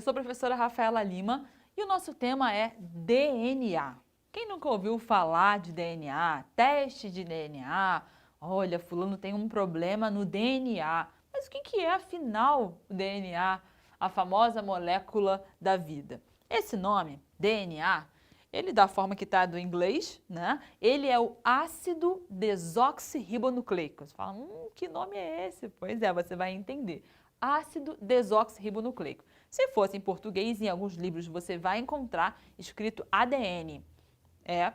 sou a professora Rafaela Lima e o nosso tema é DNA. Quem nunca ouviu falar de DNA, teste de DNA? Olha, fulano tem um problema no DNA. Mas o que é, afinal, o DNA, a famosa molécula da vida? Esse nome, DNA, ele da forma que está do inglês, né? Ele é o ácido desoxirribonucleico. Você fala, que nome é esse? Pois é, você vai entender. Ácido desoxirribonucleico. Se fosse em português, em alguns livros você vai encontrar escrito ADN,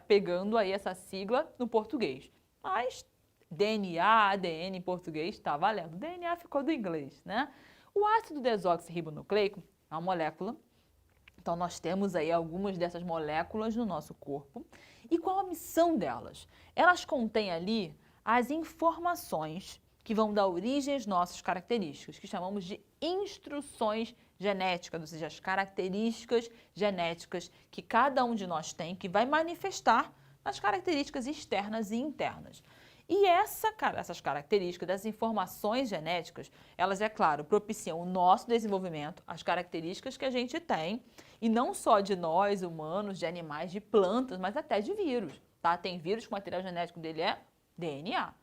pegando aí essa sigla no português. Mas DNA, ADN em português está valendo. DNA ficou do inglês, né? O ácido desoxirribonucleico é uma molécula. Então, nós temos aí algumas dessas moléculas no nosso corpo. E qual a missão delas? Elas contêm ali as informações que vão dar origem às nossas características, que chamamos de instruções genéticas, ou seja, as características genéticas que cada um de nós tem, que vai manifestar nas características externas e internas. E essas características, das informações genéticas, elas, é claro, propiciam o nosso desenvolvimento, as características que a gente tem, e não só de nós, humanos, de animais, de plantas, mas até de vírus, tá? Tem vírus que o material genético dele é DNA.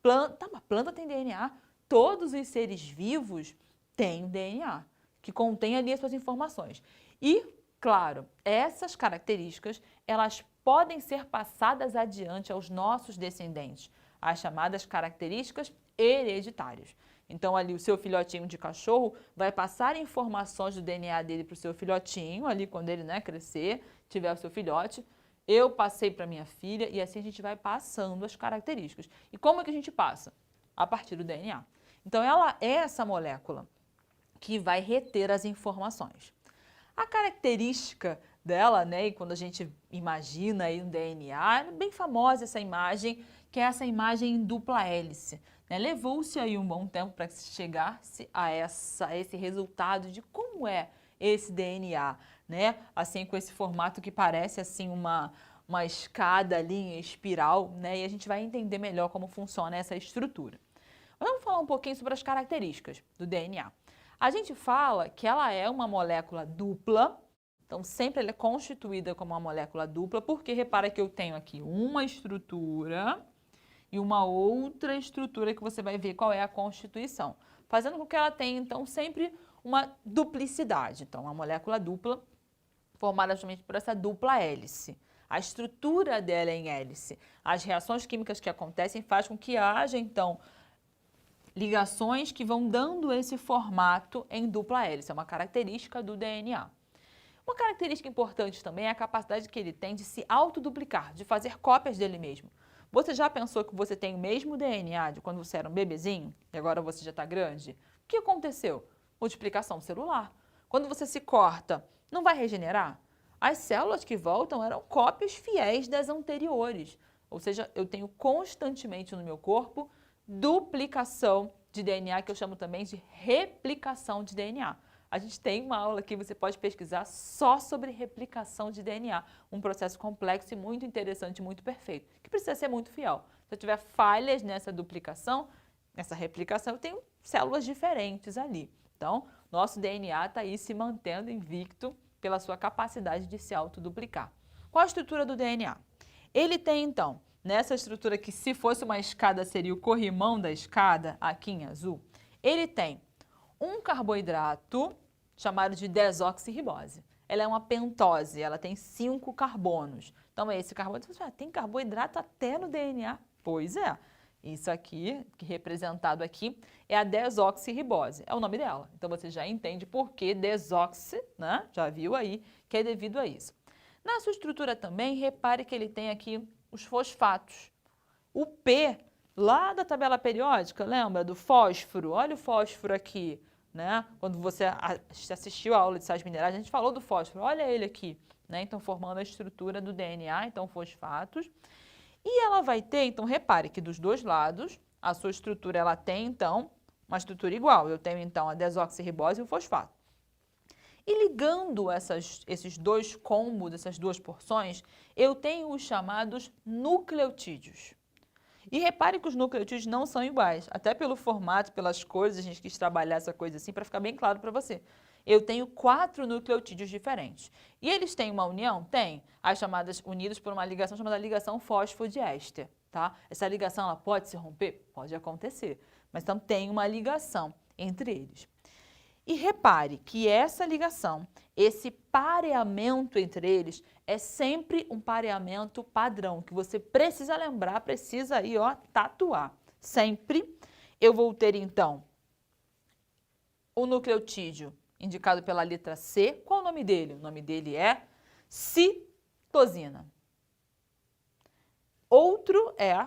Uma planta tem DNA, todos os seres vivos têm DNA, que contém ali as suas informações. E, claro, essas características, elas podem ser passadas adiante aos nossos descendentes, as chamadas características hereditárias. Então, ali o seu filhotinho de cachorro vai passar informações do DNA dele para o seu filhotinho, ali quando ele crescer, tiver o seu filhote. Eu passei para minha filha e assim a gente vai passando as características. E como é que a gente passa? A partir do DNA. Então, ela é essa molécula que vai reter as informações. A característica dela, e quando a gente imagina aí um DNA, é bem famosa essa imagem, que é essa imagem em dupla hélice. Levou-se aí um bom tempo para que se chegasse a esse resultado de como é esse DNA, assim com esse formato que parece assim uma escada ali em espiral, e a gente vai entender melhor como funciona essa estrutura. Vamos falar um pouquinho sobre as características do DNA. A gente fala que ela é uma molécula dupla, então sempre ela é constituída como uma molécula dupla, porque repara que eu tenho aqui uma estrutura e uma outra estrutura que você vai ver qual é a constituição, fazendo com que ela tenha então sempre uma duplicidade. Então, uma molécula dupla formada justamente por essa dupla hélice. A estrutura dela é em hélice. As reações químicas que acontecem fazem com que haja então ligações que vão dando esse formato em dupla hélice, é uma característica do DNA. Uma característica importante também é a capacidade que ele tem de se autoduplicar, de fazer cópias dele mesmo. Você já pensou que você tem o mesmo DNA de quando você era um bebezinho e agora você já está grande? O que aconteceu? Multiplicação celular. Quando você se corta, não vai regenerar? As células que voltam eram cópias fiéis das anteriores. Ou seja, eu tenho constantemente no meu corpo duplicação de DNA, que eu chamo também de replicação de DNA. A gente tem uma aula aqui, você pode pesquisar só sobre replicação de DNA, um processo complexo e muito interessante, muito perfeito, que precisa ser muito fiel. Se eu tiver falhas nessa duplicação, nessa replicação, eu tenho células diferentes ali. Então, nosso DNA está aí se mantendo invicto pela sua capacidade de se autoduplicar. Qual a estrutura do DNA? Ele tem, então, nessa estrutura que se fosse uma escada seria o corrimão da escada, aqui em azul, ele tem um carboidrato chamado de desoxirribose. Ela é uma pentose, ela tem 5 carbonos. Então, esse carboidrato, você fala, tem carboidrato até no DNA? Pois é. Isso aqui, que representado aqui, é a desoxirribose, é o nome dela. Então, você já entende por que desoxi, Já viu aí que é devido a isso. Na sua estrutura também, repare que ele tem aqui os fosfatos. O P, lá da tabela periódica, lembra do fósforo? Olha o fósforo aqui, Quando você assistiu a aula de sais minerais, a gente falou do fósforo, olha ele aqui, Então, formando a estrutura do DNA, então, fosfatos. E ela vai ter, então, repare que dos dois lados, a sua estrutura, ela tem, então, uma estrutura igual. Eu tenho, então, a desoxirribose e o fosfato. E ligando esses dois combos, essas duas porções, eu tenho os chamados nucleotídeos. E repare que os nucleotídeos não são iguais, até pelo formato, pelas cores, a gente quis trabalhar essa coisa assim para ficar bem claro para você. eu tenho 4 nucleotídeos diferentes. E eles têm uma união? Tem. As chamadas unidos por uma ligação chamada ligação fosfodiéster, tá? Essa ligação ela pode se romper? Pode acontecer. Mas então tem uma ligação entre eles. E repare que essa ligação, esse pareamento entre eles, é sempre um pareamento padrão, que você precisa lembrar, precisa aí, ó, tatuar. Sempre eu vou ter, então, o nucleotídeo indicado pela letra C. Qual o nome dele? O nome dele é citosina. Outro é,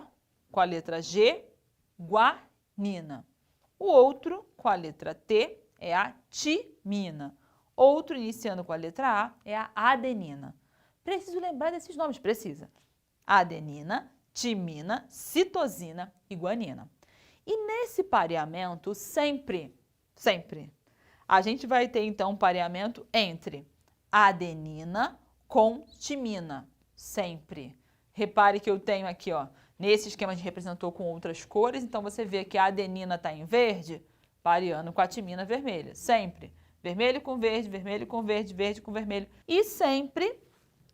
com a letra G, guanina. O outro, com a letra T, é a timina. Outro, iniciando com a letra A, é a adenina. Preciso lembrar desses nomes? Precisa. Adenina, timina, citosina e guanina. E nesse pareamento, sempre, a gente vai ter então um pareamento entre adenina com timina. Sempre. Repare que eu tenho aqui, ó, nesse esquema a gente representou com outras cores, então você vê que a adenina está em verde, pareando com a timina vermelha. Sempre. Vermelho com verde, vermelho com verde, verde com vermelho. E sempre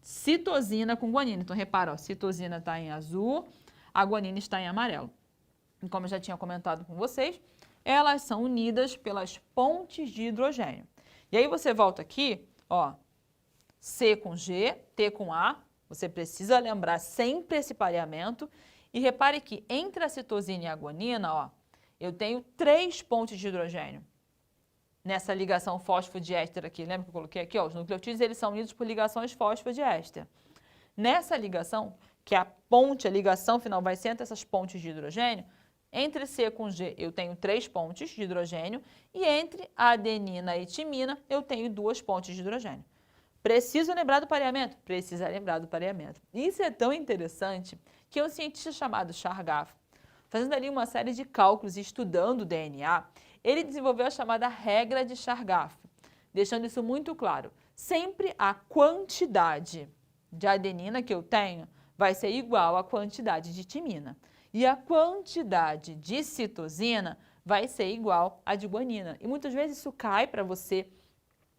citosina com guanina. Então, repara, ó, citosina está em azul, a guanina está em amarelo. E como eu já tinha comentado com vocês, elas são unidas pelas pontes de hidrogênio. E aí você volta aqui, ó, C com G, T com A, você precisa lembrar sempre esse pareamento. E repare que entre a citosina e a guanina, ó, eu tenho 3 pontes de hidrogênio. Nessa ligação fosfodiéster aqui, lembra que eu coloquei aqui? Ó, os nucleotídeos eles são unidos por ligações fosfodiéster. Nessa ligação, que é a ponte, a ligação final vai ser entre essas pontes de hidrogênio, entre C com G eu tenho 3 pontes de hidrogênio e entre adenina e timina eu tenho 2 pontes de hidrogênio. Preciso lembrar do pareamento? Precisa lembrar do pareamento. Isso é tão interessante que um cientista chamado Chargaff, fazendo ali uma série de cálculos e estudando o DNA, ele desenvolveu a chamada regra de Chargaff, deixando isso muito claro. Sempre a quantidade de adenina que eu tenho vai ser igual à quantidade de timina. E a quantidade de citosina vai ser igual à de guanina. E muitas vezes isso cai para você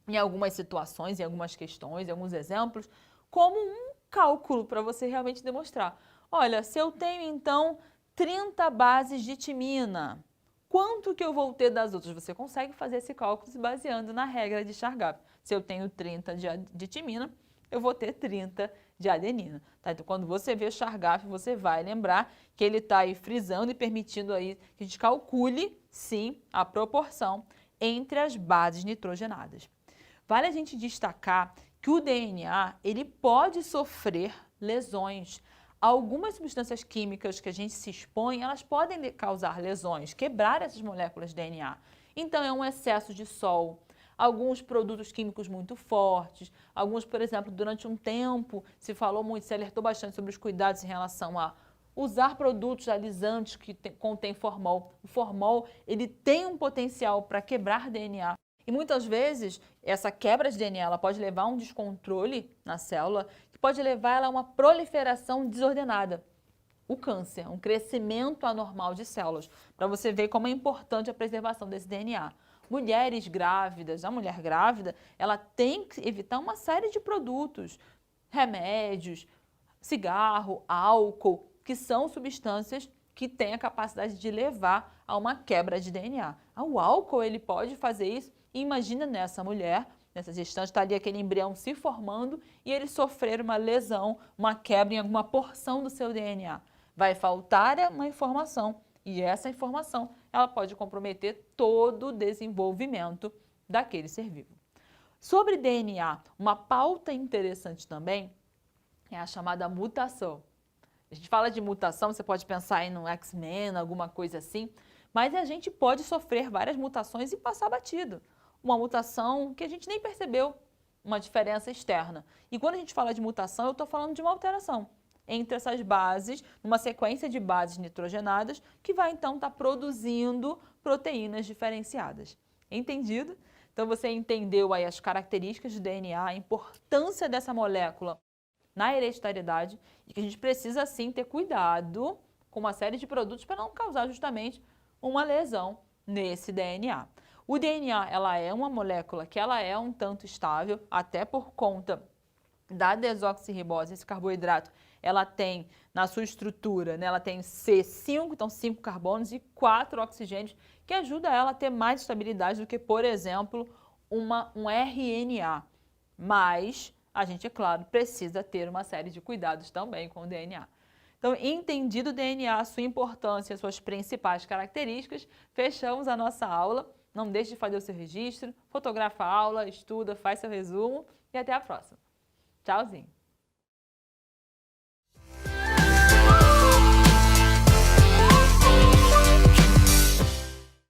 em algumas situações, em algumas questões, em alguns exemplos, como um cálculo para você realmente demonstrar. Olha, se eu tenho então 30 bases de timina, quanto que eu vou ter das outras? Você consegue fazer esse cálculo se baseando na regra de Chargaff. Se eu tenho 30 de timina, eu vou ter 30 de adenina. Tá? Então, quando você vê Chargaff, você vai lembrar que ele está aí frisando e permitindo aí que a gente calcule, sim, a proporção entre as bases nitrogenadas. Vale a gente destacar que o DNA ele pode sofrer lesões. Algumas substâncias químicas que a gente se expõe, elas podem causar lesões, quebrar essas moléculas de DNA. Então, é um excesso de sol, alguns produtos químicos muito fortes, alguns, por exemplo, durante um tempo se falou muito, se alertou bastante sobre os cuidados em relação a usar produtos alisantes que contêm formol. O formol, ele tem um potencial para quebrar DNA. E muitas vezes, essa quebra de DNA ela pode levar a um descontrole na célula, que pode levar ela a uma proliferação desordenada. O câncer, um crescimento anormal de células, para você ver como é importante a preservação desse DNA. Mulheres grávidas, a mulher grávida, ela tem que evitar uma série de produtos, remédios, cigarro, álcool, que são substâncias que têm a capacidade de levar a uma quebra de DNA. O álcool, ele pode fazer isso. E imagina nessa mulher, nessa gestante, está ali aquele embrião se formando e ele sofrer uma lesão, uma quebra em alguma porção do seu DNA. Vai faltar uma informação e essa informação ela pode comprometer todo o desenvolvimento daquele ser vivo. Sobre DNA, uma pauta interessante também é a chamada mutação. A gente fala de mutação, você pode pensar aí no X-Men, alguma coisa assim, mas a gente pode sofrer várias mutações e passar batido. Uma mutação que a gente nem percebeu uma diferença externa. E quando a gente fala de mutação, eu estou falando de uma alteração entre essas bases, uma sequência de bases nitrogenadas, que vai então estar produzindo proteínas diferenciadas. Entendido? Então você entendeu aí as características do DNA, a importância dessa molécula na hereditariedade e que a gente precisa sim ter cuidado com uma série de produtos para não causar justamente uma lesão nesse DNA. O DNA, ela é uma molécula que ela é um tanto estável, até por conta da desoxirribose. Esse carboidrato, ela tem na sua estrutura, né, ela tem C5, então 5 carbonos e 4 oxigênios, que ajuda ela a ter mais estabilidade do que, por exemplo, um RNA. Mas a gente, é claro, precisa ter uma série de cuidados também com o DNA. Então, entendido o DNA, sua importância, suas principais características, fechamos a nossa aula. Não deixe de fazer o seu registro, fotografa a aula, estuda, faz seu resumo e até a próxima. Tchauzinho!